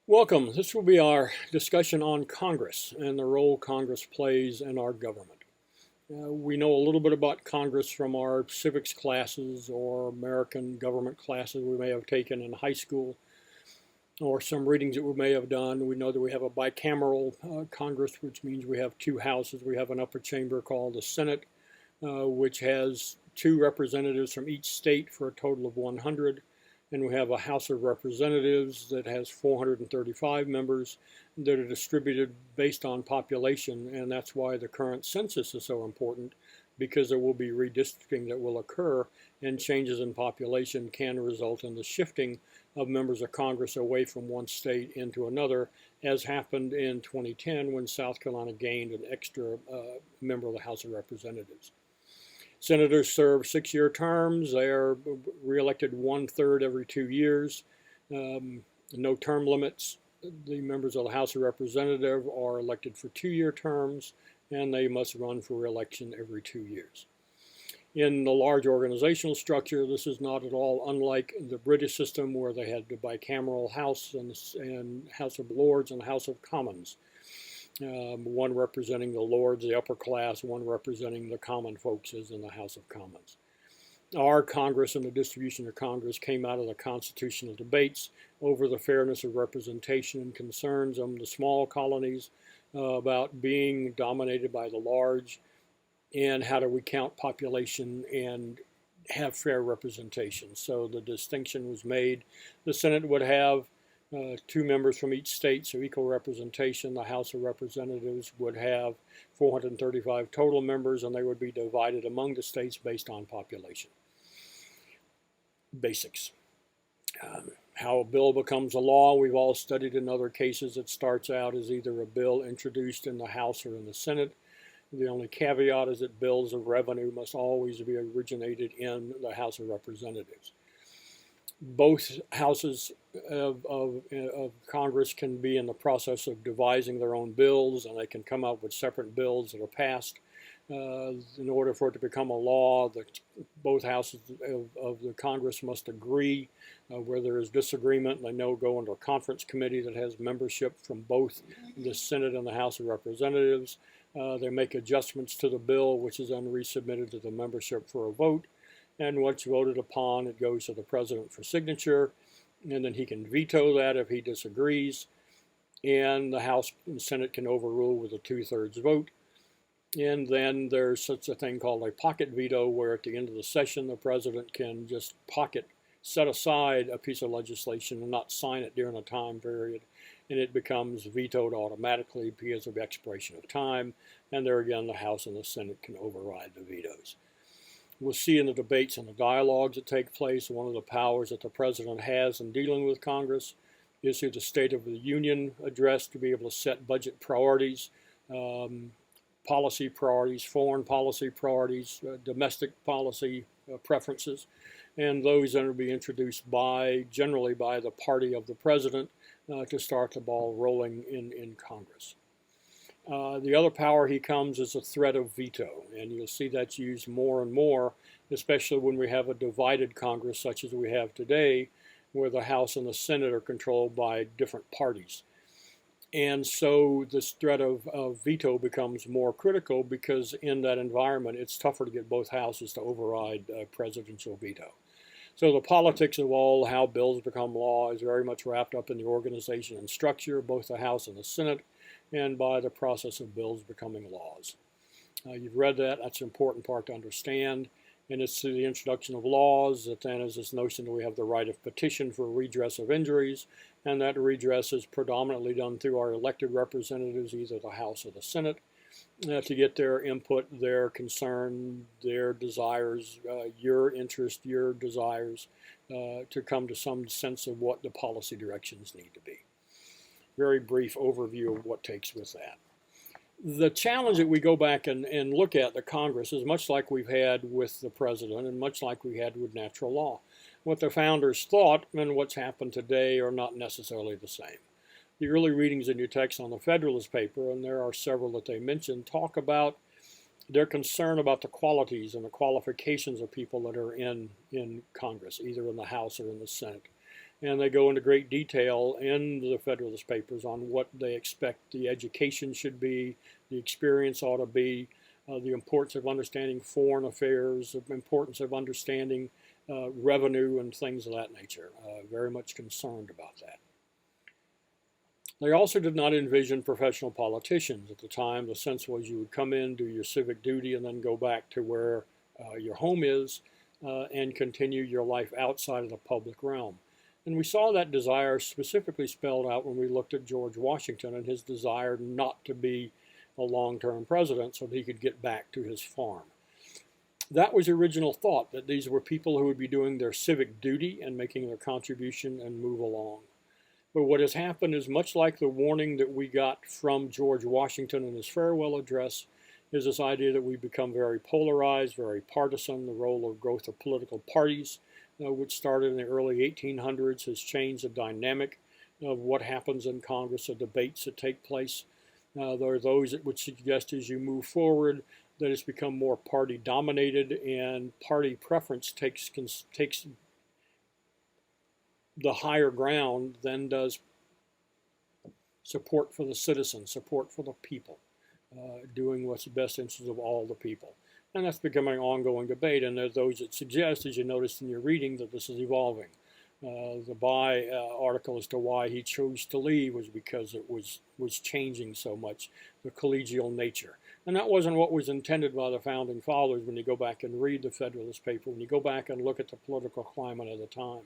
Welcome. This will be our discussion on Congress and the role Congress plays in our government. We know a little bit about Congress from our civics classes or American government classes we may have taken in high school or some readings that we may have done. We know that we have a bicameral Congress, which means we have two houses. We have an upper chamber called the Senate, which has two representatives from each state for a total of 100. And we have a House of Representatives that has 435 members that are distributed based on population. And that's why the current census is so important, because there will be redistricting that will occur, and changes in population can result in the shifting of members of Congress away from one state into another, as happened in 2010 when South Carolina gained an extra member of the House of Representatives. Senators serve 6-year terms. They are reelected 1/3 every 2 years. No term limits. The members of the House of Representatives are elected for 2-year terms, and they must run for reelection every 2 years. In the large organizational structure, this is not at all unlike the British system, where they had the bicameral House and House of Lords and House of Commons. One representing the Lords, the upper class, one representing the common folks is in the House of Commons. Our Congress and the distribution of Congress came out of the constitutional debates over the fairness of representation and concerns of the small colonies about being dominated by the large, and how do we count population and have fair representation. So the distinction was made. The Senate would have 2 members from each state, so equal representation. The House of Representatives would have 435 total members, and they would be divided among the states based on population. Basics. How a bill becomes a law, we've all studied in other cases. It starts out as either a bill introduced in the House or in the Senate. The only caveat is that bills of revenue must always be originated in the House of Representatives. Both houses of Congress can be in the process of devising their own bills, and they can come up with separate bills that are passed. In order for it to become a law, both houses of the Congress must agree. Where there is disagreement, they now go into a conference committee that has membership from both the Senate and the House of Representatives. They make adjustments to the bill, which is then resubmitted to the membership for a vote. And once voted upon, it goes to the president for signature, and then he can veto that if he disagrees. And the House and Senate can overrule with a 2/3 vote. And then there's such a thing called a pocket veto, where at the end of the session, the president can just set aside a piece of legislation and not sign it during a time period, and it becomes vetoed automatically because of expiration of time. And there again, the House and the Senate can override the vetoes. We'll see in the debates and the dialogues that take place, one of the powers that the president has in dealing with Congress is through the State of the Union address to be able to set budget priorities, policy priorities, foreign policy priorities, domestic policy preferences, and those then will be introduced generally by the party of the president to start the ball rolling in Congress. The other power he comes is a threat of veto, and you'll see that's used more and more, especially when we have a divided Congress such as we have today, where the House and the Senate are controlled by different parties. And so this threat of veto becomes more critical, because in that environment, it's tougher to get both houses to override presidential veto. So the politics of how bills become law is very much wrapped up in the organization and structure of both the House and the Senate, and by the process of bills becoming laws. You've read that. That's an important part to understand. And it's through the introduction of laws that then is this notion that we have the right of petition for redress of injuries, and that redress is predominantly done through our elected representatives, either the House or the Senate, to get their input, their concern, their desires, your interest, your desires, to come to some sense of what the policy directions need to be. Very brief overview of what takes with that. The challenge that we go back and look at the Congress is much like we've had with the president and much like we had with natural law. What the founders thought and what's happened today are not necessarily the same. The early readings in your text on the Federalist paper, and there are several that they mention, talk about their concern about the qualities and the qualifications of people that are in Congress, either in the House or in the Senate. And they go into great detail in the Federalist Papers on what they expect the education should be, the experience ought to be, the importance of understanding foreign affairs, the importance of understanding revenue and things of that nature. Very much concerned about that. They also did not envision professional politicians. At the time, the sense was you would come in, do your civic duty, and then go back to where your home is and continue your life outside of the public realm. And we saw that desire specifically spelled out when we looked at George Washington and his desire not to be a long-term president so that he could get back to his farm. That was the original thought, that these were people who would be doing their civic duty and making their contribution and move along. But what has happened is, much like the warning that we got from George Washington in his farewell address, is this idea that we become very polarized, very partisan. The role of growth of political parties, which started in the early 1800s, has changed the dynamic of what happens in Congress, the debates that take place. There are those that would suggest as you move forward that it's become more party dominated, and party preference takes the higher ground than does support for the citizens, support for the people, doing what's the best interest of all the people. And that's becoming an ongoing debate, and there's those that suggest, as you noticed in your reading, that this is evolving. The By article as to why he chose to leave was because it was changing so much, the collegial nature. And that wasn't what was intended by the Founding Fathers when you go back and read the Federalist Paper, when you go back and look at the political climate at the time.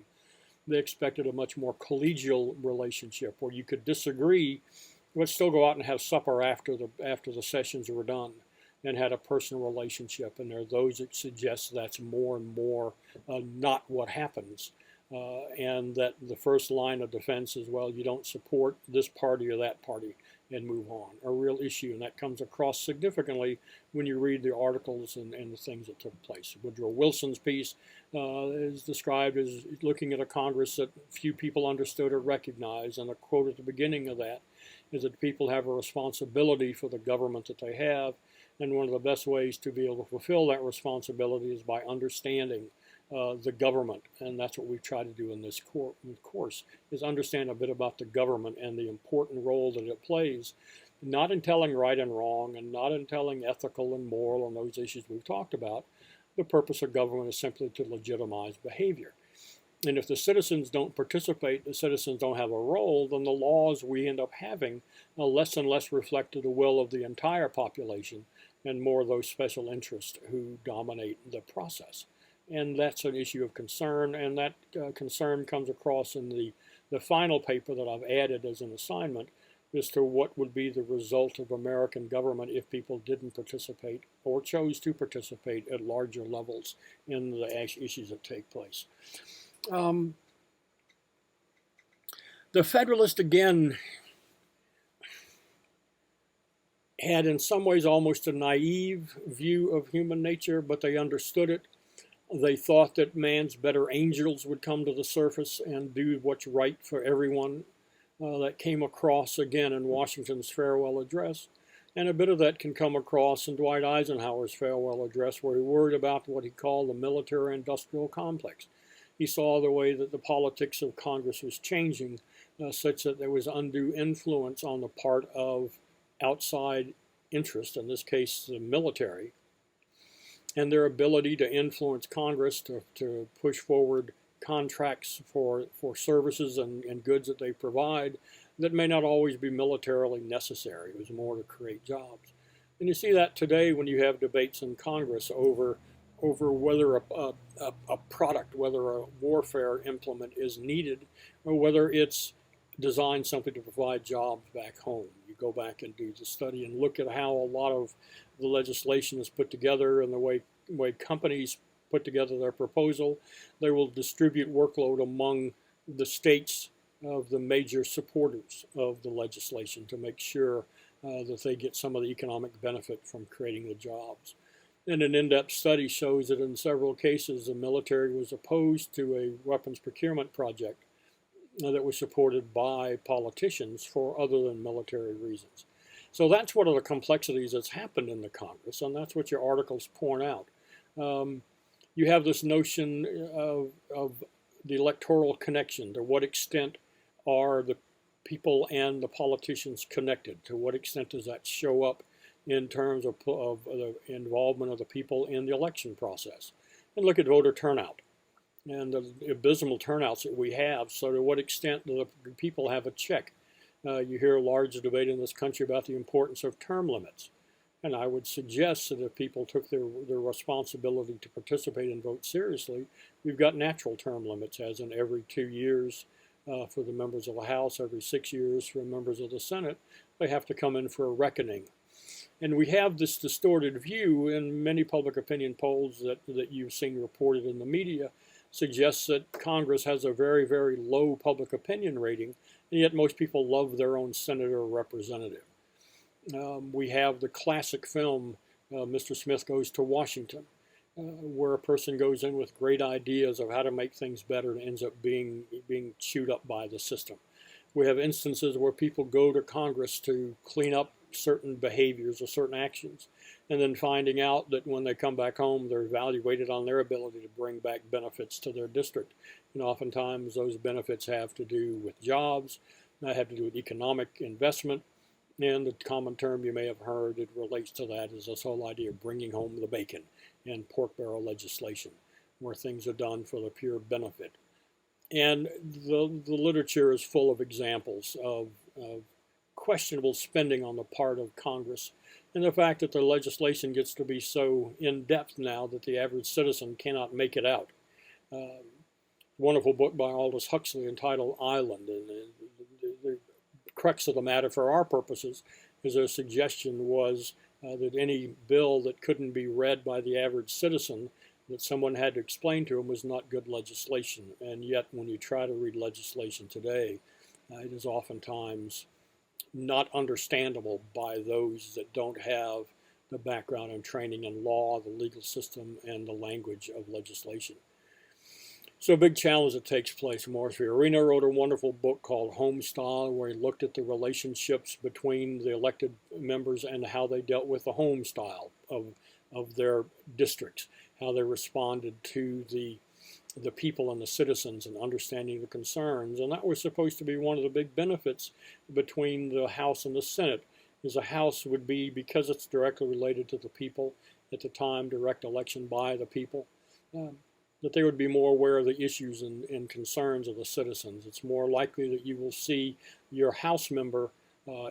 They expected a much more collegial relationship where you could disagree, but still go out and have supper after the sessions were done and had a personal relationship. And there are those that suggest that's more and more not what happens. And that the first line of defense is, well, you don't support this party or that party and move on. A real issue, and that comes across significantly when you read the articles and the things that took place. Woodrow Wilson's piece is described as looking at a Congress that few people understood or recognized, and a quote at the beginning of that is that people have a responsibility for the government that they have, and one of the best ways to be able to fulfill that responsibility is by understanding the government, and that's what we try to do in this course, is understand a bit about the government and the important role that it plays, not in telling right and wrong, and not in telling ethical and moral and those issues we've talked about. The purpose of government is simply to legitimize behavior. And if the citizens don't participate, the citizens don't have a role, then the laws we end up having less and less reflect the will of the entire population and more of those special interests who dominate the process. And that's an issue of concern, and that concern comes across in the final paper that I've added as an assignment as to what would be the result of American government if people didn't participate or chose to participate at larger levels in the issues that take place. The Federalists, again, had in some ways almost a naive view of human nature, but they understood it. They thought that man's better angels would come to the surface and do what's right for everyone. That came across again in Washington's farewell address. And a bit of that can come across in Dwight Eisenhower's farewell address, where he worried about what he called the military-industrial complex. He saw the way that the politics of Congress was changing, such that there was undue influence on the part of outside interest, in this case the military, and their ability to influence Congress to push forward contracts for services and goods that they provide that may not always be militarily necessary. It was more to create jobs. And you see that today when you have debates in Congress over whether a product, whether a warfare implement is needed, or whether it's designed something to provide jobs back home. You go back and do the study and look at how a lot of the legislation is put together and the way companies put together their proposal. They will distribute workload among the states of the major supporters of the legislation to make sure that they get some of the economic benefit from creating the jobs. And an in-depth study shows that in several cases the military was opposed to a weapons procurement project that was supported by politicians for other than military reasons. So that's one of the complexities that's happened in the Congress, and that's what your articles point out. You have this notion of the electoral connection. To what extent are the people and the politicians connected? To what extent does that show up in terms of the involvement of the people in the election process? And look at voter turnout and the abysmal turnouts that we have. So to what extent do the people have a check? You hear a large debate in this country about the importance of term limits. And I would suggest that if people took their responsibility to participate and vote seriously, we've got natural term limits, as in every 2 years for the members of the House, every 6 years for members of the Senate, they have to come in for a reckoning. And we have this distorted view in many public opinion polls that you've seen reported in the media, suggests that Congress has a very, very low public opinion rating, and yet most people love their own senator or representative. We have the classic film, Mr. Smith Goes to Washington, where a person goes in with great ideas of how to make things better and ends up being chewed up by the system. We have instances where people go to Congress to clean up certain behaviors or certain actions, and then finding out that when they come back home, they're evaluated on their ability to bring back benefits to their district. And oftentimes those benefits have to do with jobs, have to do with economic investment, and the common term you may have heard that relates to that is this whole idea of bringing home the bacon and pork barrel legislation, where things are done for the pure benefit. And the literature is full of examples of questionable spending on the part of Congress, and the fact that the legislation gets to be so in-depth now that the average citizen cannot make it out. Wonderful book by Aldous Huxley entitled Island. And the crux of the matter for our purposes is their suggestion was that any bill that couldn't be read by the average citizen, that someone had to explain to them, was not good legislation. And yet when you try to read legislation today, it is oftentimes not understandable by those that don't have the background and training in law, the legal system, and the language of legislation. So a big challenge that takes place. Morris Fiorina wrote a wonderful book called Homestyle, where he looked at the relationships between the elected members and how they dealt with the home style of their districts, how they responded to the people and the citizens and understanding the concerns. And that was supposed to be one of the big benefits between the House and the Senate, is the House would be, because it's directly related to the people at the time, direct election by the people, that they would be more aware of the issues and concerns of the citizens. It's more likely that you will see your House member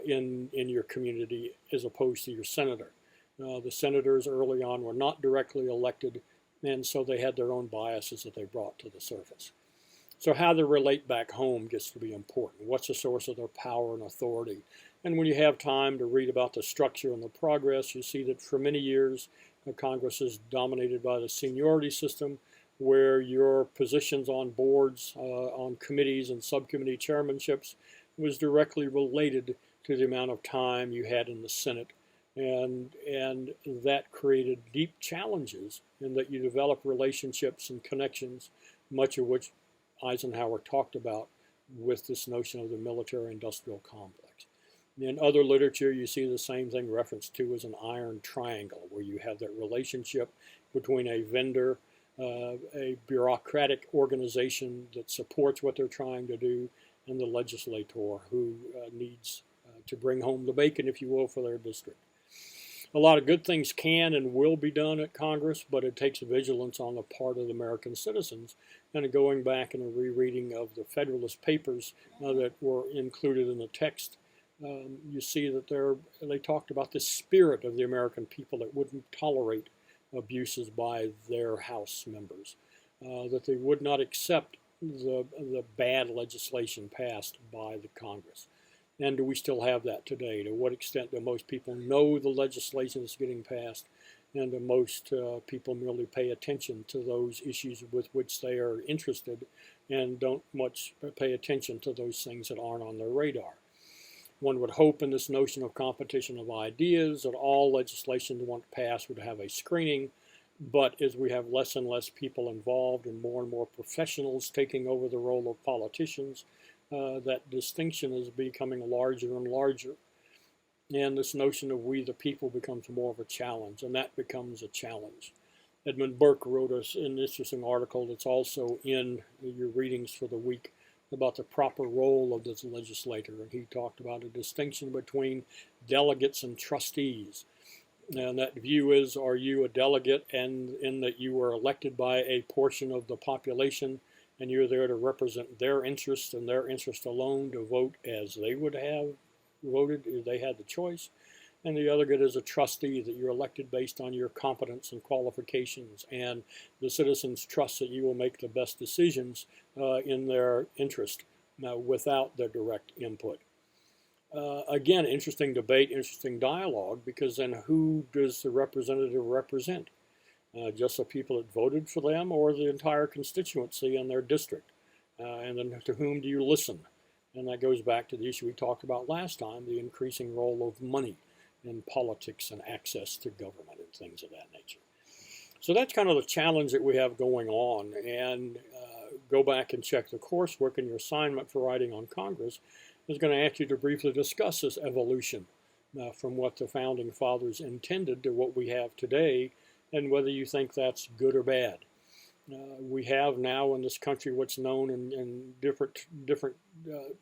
in your community as opposed to your senator. The senators early on were not directly elected, and so they had their own biases that they brought to the surface. So how they relate back home gets to be important. What's the source of their power and authority? And when you have time to read about the structure and the progress, you see that for many years, Congress is dominated by the seniority system, where your positions on boards, on committees and subcommittee chairmanships was directly related to the amount of time you had in the Senate. And that created deep challenges in that you develop relationships and connections, much of which Eisenhower talked about with this notion of the military-industrial complex. In other literature, you see the same thing referenced to as an iron triangle, where you have that relationship between a vendor, a bureaucratic organization that supports what they're trying to do, and the legislator who needs to bring home the bacon, if you will, for their district. A lot of good things can and will be done at Congress, but it takes vigilance on the part of the American citizens. And going back and a rereading of the Federalist Papers that were included in the text, you see that they talked about the spirit of the American people that wouldn't tolerate abuses by their House members, that they would not accept the bad legislation passed by the Congress. And do we still have that today? To what extent do most people know the legislation that's getting passed, and do most people merely pay attention to those issues with which they are interested and don't much pay attention to those things that aren't on their radar? One would hope in this notion of competition of ideas that all legislation that want to pass would have a screening, but as we have less and less people involved and more professionals taking over the role of politicians, that distinction is becoming larger and larger. And this notion of we the people becomes more of a challenge, and that becomes a challenge. Edmund Burke wrote us an interesting article that's also in your readings for the week about the proper role of this legislator. And he talked about a distinction between delegates and trustees. And that view is, are you a delegate and in that you were elected by a portion of the population and you're there to represent their interests and their interest alone to vote as they would have voted if they had the choice? And the other good is a trustee, that you're elected based on your competence and qualifications, and the citizens trust that you will make the best decisions in their interest without their direct input. Again, interesting debate, interesting dialogue, because then who does the representative represent? Just the people that voted for them, or the entire constituency in their district? And then to whom do you listen? And that goes back to the issue we talked about last time, the increasing role of money in politics and access to government and things of that nature. So that's kind of the challenge that we have going on. And go back and check the coursework, and your assignment for writing on Congress is going to ask you to briefly discuss this evolution from what the Founding Fathers intended to what we have today, and whether you think that's good or bad. We have now in this country what's known in different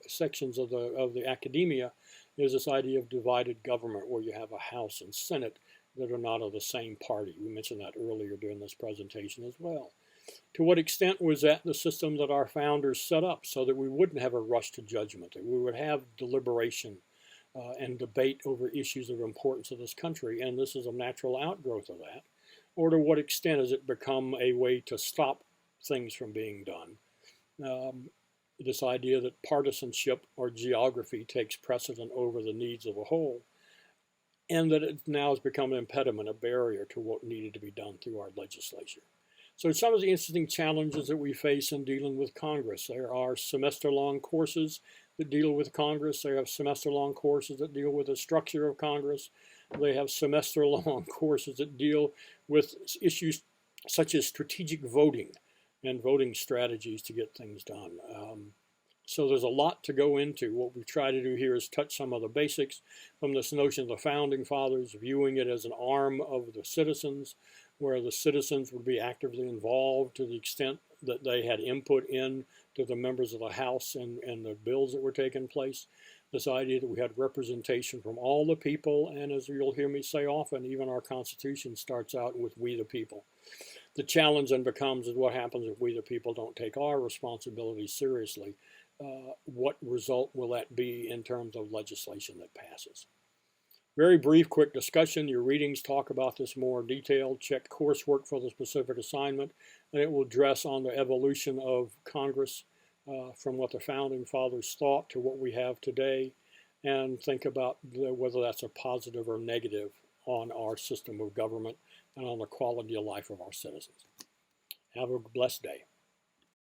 sections of the academia is this idea of divided government, where you have a House and Senate that are not of the same party. We mentioned that earlier during this presentation as well. To what extent was that the system that our founders set up so that we wouldn't have a rush to judgment, that we would have deliberation and debate over issues of importance to this country, and this is a natural outgrowth of that? Or to what extent has it become a way to stop things from being done? This idea that partisanship or geography takes precedent over the needs of a whole, and that it now has become an impediment, a barrier to what needed to be done through our legislature. So some of the interesting challenges that we face in dealing with Congress. There are semester-long courses that deal with Congress. They have semester-long courses that deal with the structure of Congress. They have semester-long courses that deal with issues such as strategic voting and voting strategies to get things done. So there's a lot to go into. What we try to do here is touch some of the basics from this notion of the Founding Fathers, viewing it as an arm of the citizens, where the citizens would be actively involved to the extent that they had input in to the members of the House and the bills that were taking place. This idea that we had representation from all the people, and as you'll hear me say often, even our Constitution starts out with we the people. The challenge then becomes is what happens if we the people don't take our responsibilities seriously. What result will that be in terms of legislation that passes? Very brief, quick discussion. Your readings talk about this more detailed. Check coursework for the specific assignment, and it will address on the evolution of Congress from what the Founding Fathers thought to what we have today, and think about whether that's a positive or negative on our system of government and on the quality of life of our citizens. Have a blessed day.